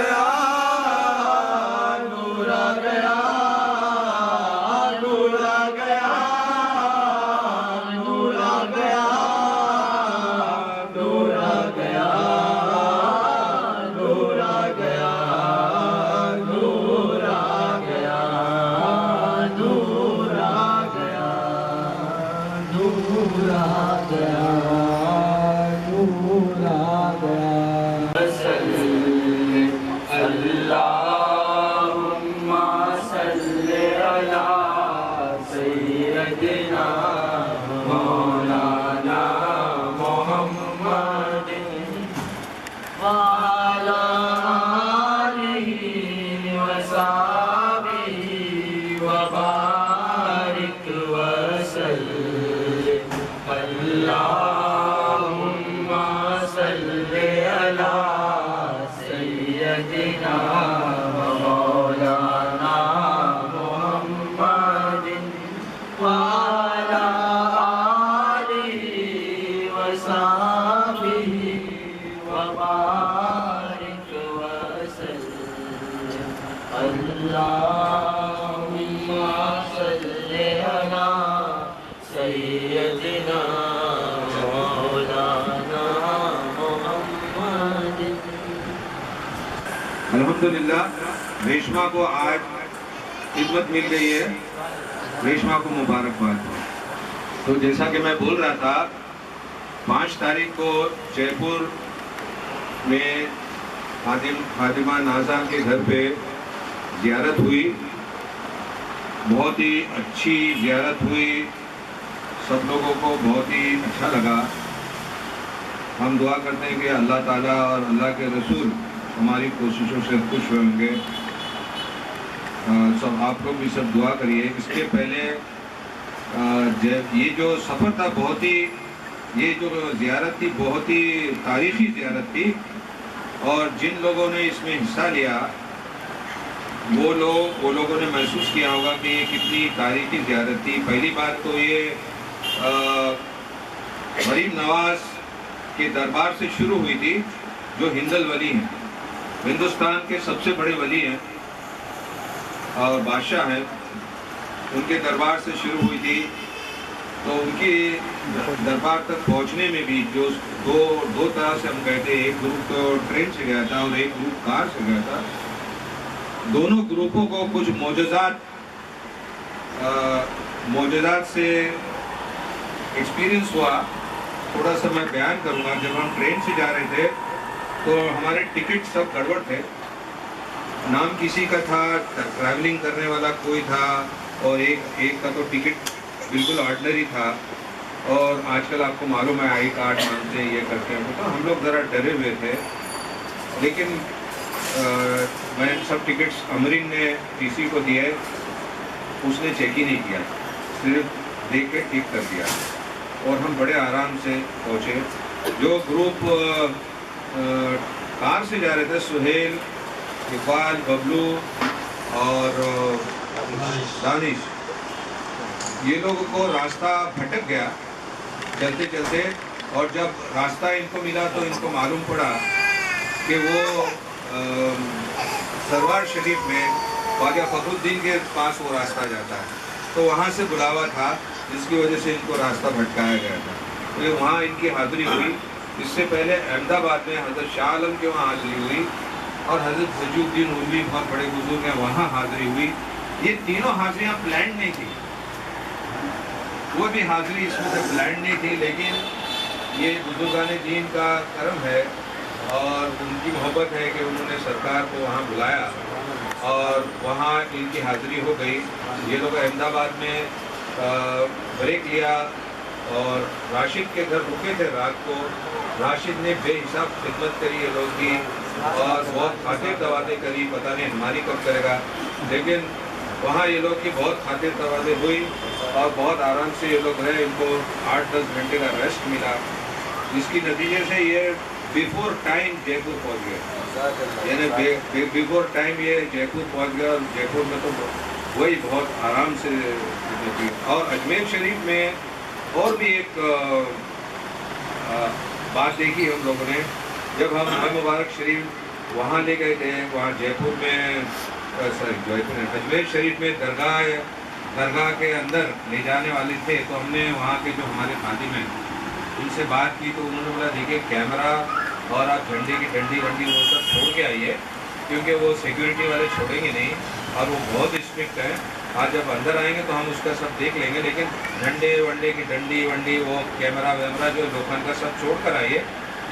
گیا نور آ گیا نور آ گیا نور آ گیا نور آ گیا نور آ گیا نور آ گیا نور آ گیا نور آ گیا نور آ گیا اللہم صلی علی سیدنا مولانا محمد وعلی آلہ وصحبہ وبارک وسلم اللہم صلی علی سیدنا مولانا محمد وعلی آلہ وصحبہ وبارک وسلم اللہم صلی علی سیدنا مولانا محمد. الحمدللہ ریشما کو آج خدمت مل گئی ہے. ریشما کو مبارکباد. تو جیسا کہ میں بول رہا تھا 5 تاریخ کو جے پور میں خادمہ نازا کے گھر پہ زیارت ہوئی. بہت ہی اچھی زیارت ہوئی. سب لوگوں کو بہت ہی اچھا لگا. ہم دعا کرتے ہیں کہ اللہ تعالیٰ اور اللہ کے رسول ہماری کوششوں سے خوش ہوں گے. سب آپ لوگ بھی سب دعا کریے. اس کے پہلے یہ جو سفر تھا بہت ہی، یہ جو زیارت تھی بہت ہی تاریخی زیارت تھی، اور جن لوگوں نے اس میں حصہ لیا وہ لوگوں نے محسوس کیا ہوگا کہ یہ کتنی تاریخی زیارت تھی. پہلی بات تو یہ مریم نواز کے دربار سے شروع ہوئی تھی، جو ہندل ولی ہیں، ہندوستان کے سب سے بڑے ولی ہیں اور بادشاہ ہیں. ان کے دربار سے شروع ہوئی تھی. تو ان کے دربار تک پہنچنے میں بھی جو دو طرح سے ہم کہتے ہیں، ایک گروپ تو ٹرین سے گیا تھا اور ایک گروپ کار سے گیا تھا. دونوں گروپوں کو کچھ معجزات سے ایکسپیرینس ہوا. تھوڑا سا میں بیان کروں گا. جب ہم ٹرین سے جا رہے تھے تو ہمارے ٹکٹ سب گڑبڑ تھے. نام کسی کا تھا، ٹریولنگ کرنے والا کوئی تھا، اور ایک کا تو ٹکٹ بالکل آرڈنری تھا. اور آج کل آپ کو معلوم ہے آئی کارڈ مانگتے ہیں، یہ کرتے ہیں. تو ہم لوگ ذرا ڈرے ہوئے تھے. لیکن میں سب ٹکٹس امرین نے ٹی سی کو دیے. اس نے چیک ہی نہیں کیا، صرف دیکھ کے ٹھیک کر دیا. اور ہم بڑے آرام سے پہنچے. جو گروپ کار سے جا رہے تھے، سہیل، اقبال، ببلو اور دانش، یہ لوگوں کو راستہ بھٹک گیا چلتے چلتے. اور جب راستہ ان کو ملا تو ان کو معلوم پڑا کہ وہ سروار شریف میں خواجہ فخر الدین کے پاس وہ راستہ جاتا ہے. تو وہاں سے بلاوا تھا جس کی وجہ سے ان کو راستہ بھٹکایا گیا تھا. تو وہاں ان کی حاضری ہوئی. اس سے پہلے احمد آباد میں حضرت شاہ عالم کے وہاں حاضری ہوئی، اور حضرت حجی الدین علوی بہت بڑے بزرگ ہیں، وہاں حاضری ہوئی. یہ تینوں حاضریاں پلانڈ نہیں تھی. وہ بھی حاضری اس میں سے پلانڈ نہیں تھی، لیکن یہ بزرگان دین کا کرم ہے اور ان کی محبت ہے کہ انہوں نے سرکار کو وہاں بلایا اور وہاں ان کی حاضری ہو گئی. یہ لوگ احمد آباد میں بریک لیا اور راشد کے گھر رکے تھے رات کو. راشد نے بے حساب خدمت کری یہ لوگ کی، اور بہت خاطر توادے کری. پتہ نہیں ہماری کب کرے گا، لیکن وہاں یہ لوگ کی بہت خاطر توادے ہوئی اور بہت آرام سے یہ لوگ رہے. ان کو 8-10 گھنٹے کا ریسٹ ملا، جس کی نتیجے سے یہ بیفور ٹائم جے پور پہنچ گئے. یعنی بیفور ٹائم یہ جے پور پہنچ گیا. اور جے پور میں تو وہی بہت آرام سے. اور اجمیر شریف میں اور بھی ایک بات دیکھی ہم لوگوں نے. جب ہم مبارک شریف وہاں لے گئے تھے. وہاں جے پور میں اجمیر شریف میں درگاہ کے اندر لے جانے والے تھے. تو ہم نے وہاں کے جو ہمارے خادم ہیں ان سے بات کی تو انہوں نے بولا دیکھیے کیمرہ اور آپ جھنڈے کی ڈنڈی ونڈی وہ سب چھوڑ کے آئیے, کیونکہ وہ سیکیورٹی والے چھوڑیں گے نہیں اور وہ بہت اسٹرکٹ ہیں. آج جب اندر آئیں گے تو ہم اس کا سب دیکھ لیں گے, لیکن جھنڈے ونڈے کی ڈنڈی ونڈی وہ کیمرہ ویمرہ جو لوکھن کا سب چھوڑ کر آئیے.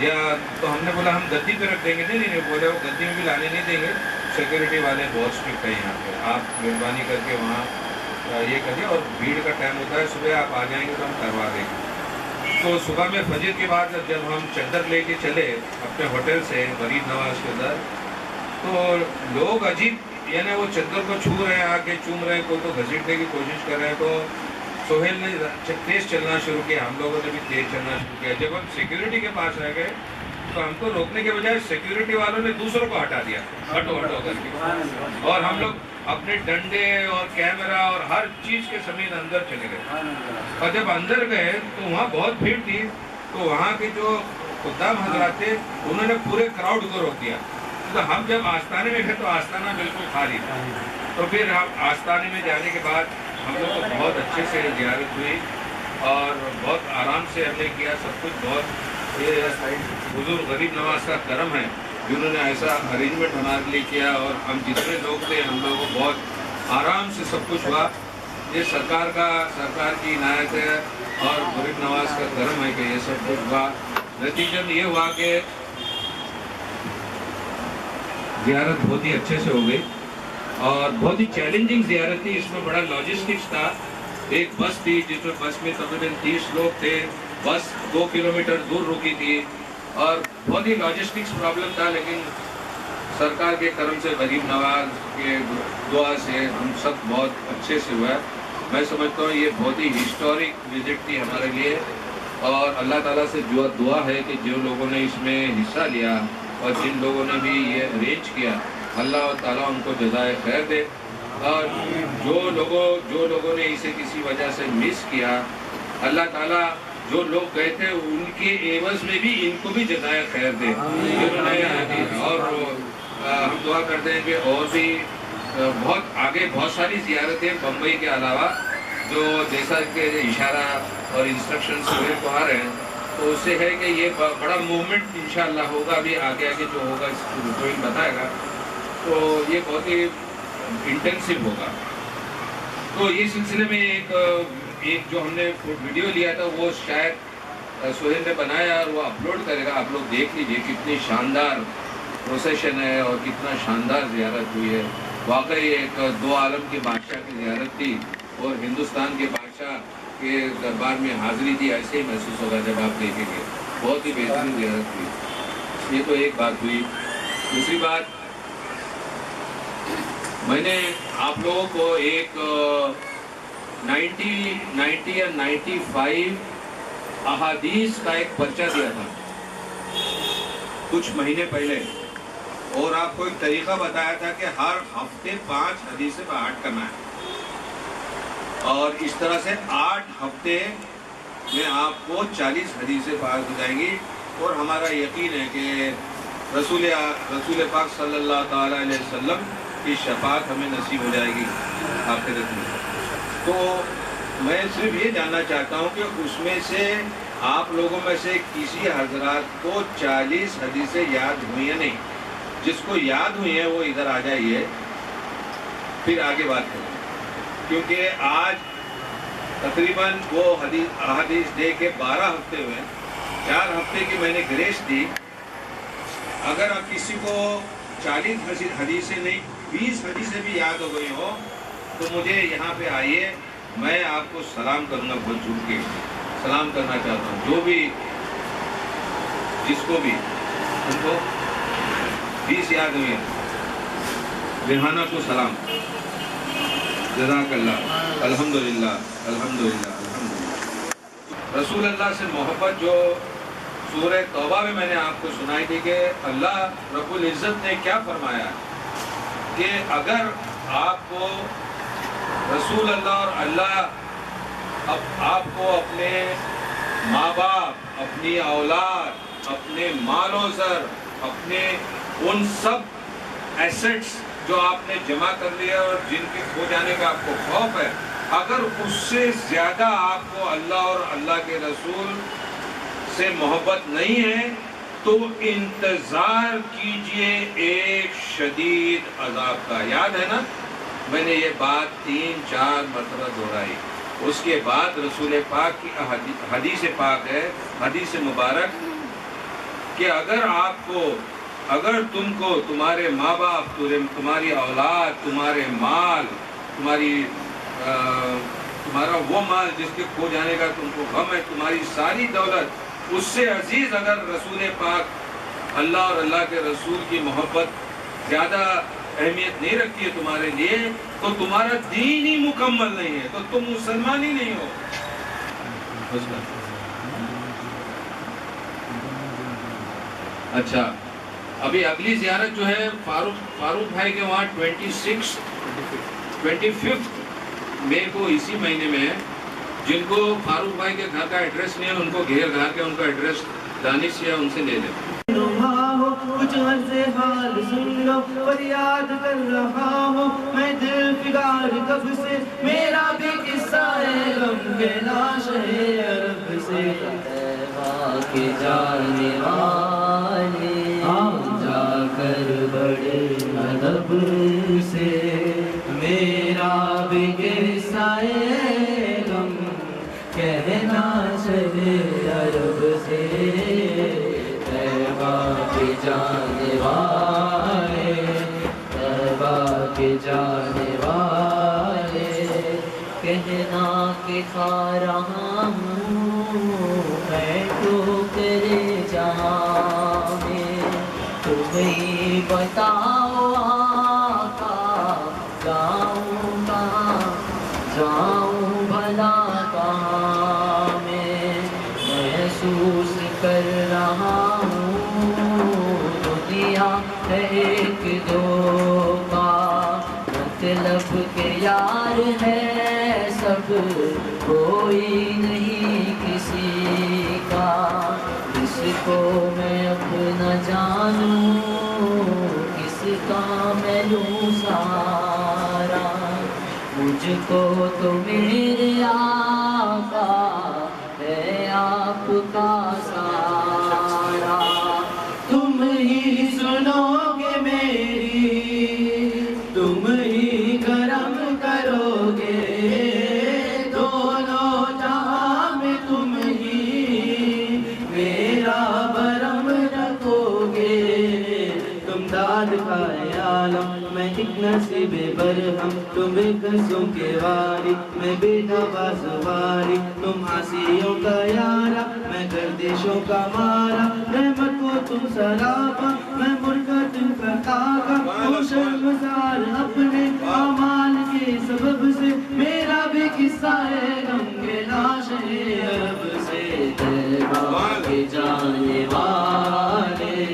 یا تو ہم نے بولا ہم گدی پہ رکھ دیں گے. نہیں بولے وہ گدی میں بھی لانے نہیں دیں گے, سیکیورٹی والے بہت اسٹرکٹ ہیں یہاں پہ, آپ مہربانی کر کے وہاں یہ کریے. اور بھیڑ کا ٹائم ہوتا ہے صبح, آپ آ جائیں گے تو ہم کروا دیں گے. تو صبح میں فجر کے بعد جب ہم چادر لے کے چلے اپنے ہوٹل سے غریب نواز کے اندر, تو لوگ عجیب یعنی وہ چادر کو چھو رہے ہیں, آ کے چوم رہے ہیں, کوئی تو گھسیٹنے کی کوشش کر رہے ہیں. تو سہیل نے تیز چلنا شروع کیا, ہم لوگوں نے بھی تیز چلنا شروع کیا. جب ہم سیکیورٹی کے پاس رہ گئے تو ہم کو روکنے کے بجائے سیکیورٹی والوں نے دوسروں کو ہٹا دیا, ہٹو کر کے, اور ہم لوگ اپنے ڈنڈے اور کیمرہ اور ہر چیز کے سمیت اندر چلے گئے. اور جب اندر گئے تو وہاں بہت بھیڑ تھی. تو وہاں کے جو خدام حضرات تھے انہوں نے پورے کراؤڈ کو روک دیا. تو ہم جب آستانے میں گئے تو آستانہ بالکل خالی تھا. تو پھر ہم آستانے میں جانے کے بعد ہم لوگ کو بہت اچھے سے زیارت ہوئی اور بہت آرام سے ہم نے کیا سب کچھ. بہت یہ حضور غریب نواز کا کرم ہے جنہوں نے ایسا ارینجمنٹ ہمارے لیے کیا, اور ہم جتنے لوگ تھے ہم لوگوں کو بہت آرام سے سب کچھ ہوا. یہ سرکار کی عنایت ہے اور غریب نواز کا کرم ہے کہ یہ سب کچھ ہوا. نتیجہ یہ ہوا کہ زیارت بہت ہی اچھے سے ہو گئی اور بہت ہی چیلنجنگ زیارت تھی. اس میں بڑا لاجسٹکس تھا. ایک بس تھی جس میں بس میں تقریباً 30 لوگ تھے. بس 2 کلومیٹر دور رکی تھی اور بہت ہی لاجسٹکس پرابلم تھا, لیکن سرکار کے کرم سے غریب نواز کے دعا سے ہم سب بہت اچھے سے ہوا. میں سمجھتا ہوں یہ بہت ہی ہسٹورک وزٹ تھی ہمارے لیے, اور اللہ تعالیٰ سے دعا ہے کہ جو لوگوں نے اس میں حصہ لیا اور جن لوگوں نے بھی یہ ارینج کیا, اللہ تعالیٰ ان کو جزائے خیر دے. اور جو لوگوں نے اسے کسی وجہ سے مس کیا, اللہ تعالیٰ جو لوگ گئے تھے ان کے عوض میں بھی ان کو بھی جزائے خیر دے. اور ہم دعا کرتے ہیں کہ اور بھی بہت آگے بہت ساری زیارتیں بمبئی کے علاوہ جو جیسا کہ اشارہ اور انسٹرکشن سہیل کو آ رہے ہیں, تو اس سے ہے کہ یہ بڑا موومنٹ انشاءاللہ ہوگا. ابھی آگے جو ہوگا اس بتائے گا, تو یہ بہت ہی انٹینسو ہوگا. تو یہ سلسلے میں ایک جو ہم نے ویڈیو لیا تھا وہ شاید سہیل نے بنایا اور وہ اپلوڈ کرے گا. آپ لوگ دیکھ لیجئے کتنی شاندار پروسیشن ہے اور کتنا شاندار زیارت ہوئی ہے. واقعی ایک دو عالم کے بادشاہ کی زیارت تھی اور ہندوستان کے بادشاہ کے دربار میں حاضری تھی, ایسے ہی محسوس ہوگا جب آپ دیکھیں گے. بہت ہی بہترین زیارت ہوئی. یہ تو ایک بات ہوئی. دوسری بات, میں نے آپ لوگوں کو ایک 90 یا 95 احادیث کا ایک پرچہ دیا تھا کچھ مہینے پہلے, اور آپ کو ایک طریقہ بتایا تھا کہ ہر ہفتے 5 حدیثیں پاٹ کرنا ہے, اور اس طرح سے 8 ہفتے میں آپ کو 40 حدیثیں پاٹ ہو جائیں گی. اور ہمارا یقین ہے کہ رسول پاک صلی اللہ تعالی علیہ وسلم کی شفاعت ہمیں نصیب ہو جائے گی آخرت میں. تو میں صرف یہ جاننا چاہتا ہوں کہ اس میں سے آپ لوگوں میں سے کسی حضرات کو 40 حدیثیں یاد ہوئی ہیں نہیں؟ جس کو یاد ہوئی ہیں وہ ادھر آ جائیے, پھر آگے بات کریں. کیونکہ آج تقریباً وہ حدیث دے کے 12 ہفتے ہوئے, 4 ہفتے کی میں نے گریس دی. اگر اب کسی کو 40 حدیثیں نہیں 20 حدیثیں بھی یاد ہو گئی ہو تو مجھے یہاں پہ آئیے, میں آپ کو سلام کروں گا. بہت جھوٹ کے سلام کرنا چاہتا ہوں. جو بھی جس کو بھی ان کو 20 یاد ہوئے, ریحانہ کو سلام. جزاک اللہ. الحمدللہ الحمدللہ الحمدللہ. رسول اللہ سے محبت جو سورہ توبہ میں نے آپ کو سنائی تھی کہ اللہ رب العزت نے کیا فرمایا کہ اگر آپ کو رسول اللہ اور اللہ آپ کو اپنے ماں باپ, اپنی اولاد, اپنے مال و زر, اپنے ان سب ایسٹس جو آپ نے جمع کر لیا اور جن کے کھو جانے کا آپ کو خوف ہے، اگر اس سے زیادہ آپ کو اللہ اور اللہ کے رسول سے محبت نہیں ہے تو انتظار کیجئے ایک شدید عذاب کا۔ یاد ہے نا، میں نے یہ بات 3-4 مرتبہ دہرائی۔ اس کے بعد رسول پاک کی حدیث پاک ہے، حدیث مبارک، کہ اگر تم کو تمہارے ماں باپ، تمہاری اولاد، تمہارے مال، تمہارا وہ مال جس کے کھو جانے کا تم کو غم ہے، تمہاری ساری دولت، اس سے عزیز اگر رسول پاک اللہ اور اللہ کے رسول کی محبت زیادہ اہمیت نہیں رکھتی ہے تمہارے لیے، تو تمہارا دین ہی مکمل نہیں ہے، تو تم مسلمان ہی نہیں ہو۔ اچھا، ابھی اگلی زیارت جو ہے فاروق بھائی کے وہاں 25 مئی کو اسی مہینے میں ہے۔ جن کو فاروق بھائی کے گھر کا ایڈریس نہیں ہے، ان کو گھیر گھر کے ان کا ایڈریس دانش یا ان سے لے لیں۔ کچھ عرض حال سن لو، فریاد کر رہا ہوں میں دل فگار کب سے، میرا بھی قصہ ہے غم کے ناشے عرب سے۔ کے جانے والے جا کر بڑے ادب سے، میرا بھی قصہ ہے غم کہنا چلے عرب سے۔ طیبہ کے جانے والے، طیبہ کے جانے والے، کہنا کہ کھا رہا ہوں میں ٹھوکرے جہاں میں، تم ہی بتاؤ آقا جاؤں کہاں، جاؤں بھلا کہاں میں۔ محسوس کر رہا ہوں دنیا ہے ایک دو کا، مطلب کہ یار ہے سب کوئی نہیں کسی کا۔ کس کو میں اپنا جانوں، کس کا میں لوں سارا، مجھ کو تو میرے آقا ہے آپ کا سارا۔ تم ہی سنو گے میری، تم ہی کرم کرو گے، دونوں جہاں میں تم ہی میرا برم رکھو گے۔ تم داد کھائے عالم، میں ایک نصیب برہم، تم ایک قصوں کے واری، میں بیٹا بازواری، تم حاسیوں کا یارا، میں گردشوں کا مارا، رحمت کو تم سراپا، میں مرغت کا کاکا، تم شرمسار اپنے اعمال کے سبب سے، میرا بھی قصہ ہے غم کے ناشے عرب سے۔ طیبہ کے جانے والے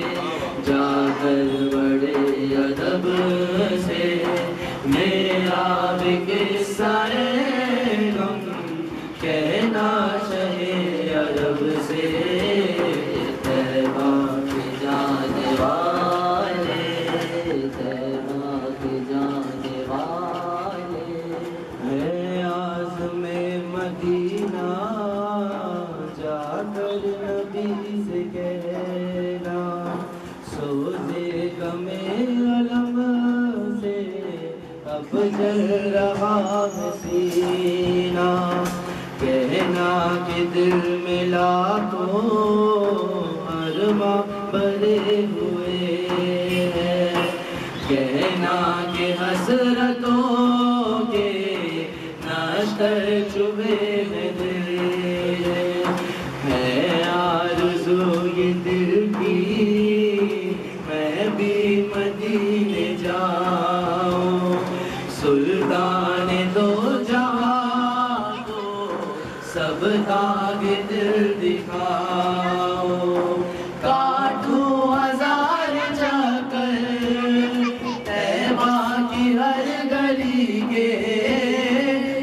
جا کر بڑے ادب سے، میرا بھی قصہ ہے غم کہنا چاہے عرب سے۔ طیبہ کے جانے والے، طیبہ کے جانے والے، ہے عازم مدینہ جا کر نبی سے کہنا، سوزے غم علم سے اب جل رہا ہے سینہ، کہنا کہ دل میں لاکھوں ارماں بھرے ہوئے ہیں، کہنا کہ حسرتوں کے نشتر چبھے ہیں دل، ہے آرزو یہ دل کی میں بھی مدینے جاؤں، سلطان دو جہاں کو سب داغ دل دکھاؤ، کاٹوں ہزار چکر طیبہ کی ہر گلی کے،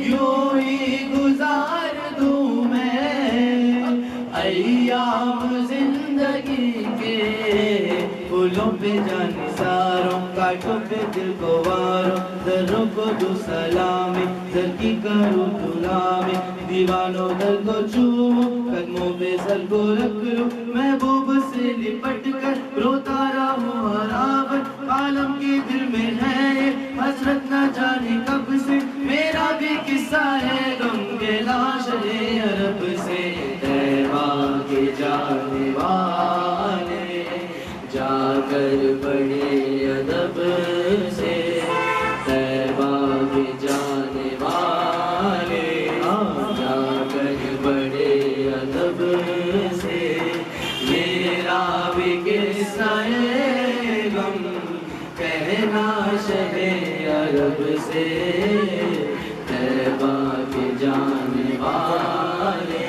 یوں ہی گزار ہاتھوں پہ دل کو وارو دروں کو دو سلامی در کی کروں غلامی دیوانوں در کو چومو قدموں پہ سر کو رکھ لوں محبوب سے لپٹ کر روتا رہوں ہر آفت عالم کے دل میں ہے یہ حسرت نہ جانے کب سے میرا بھی قصہ ہے غم کے لاشے عرب سے طیبہ کے جانے والے جا کر بڑے ادب سے طیبہ کے جانے والے جا کر بڑے ادب سے میرا بھی قصہ ہے غم کہنا شہ عرب سے طیبہ کے جانے والے